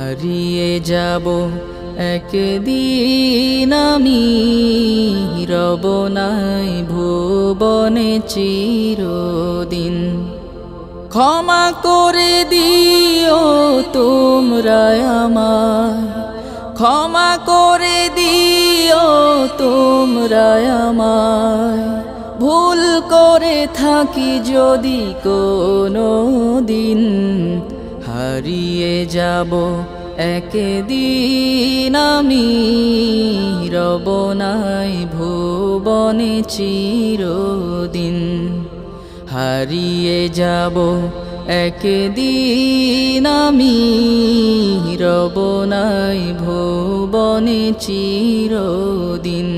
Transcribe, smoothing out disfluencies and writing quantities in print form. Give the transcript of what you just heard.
হারিয়ে যাব একদিন আমি, রব নাই ভুবনে চিরদিন। ক্ষমা করে দিও তোমরা আমায়, ক্ষমা করে দিও তোমরা আমায়, ভুল করে থাকি যদি কোনো দিন। হারিয়ে যাব একদিন আমি, রব নাই ভুবনে চিরদিন। হারিয়ে যাব একদিন আমি, রব নাই ভুবনে চিরদিন।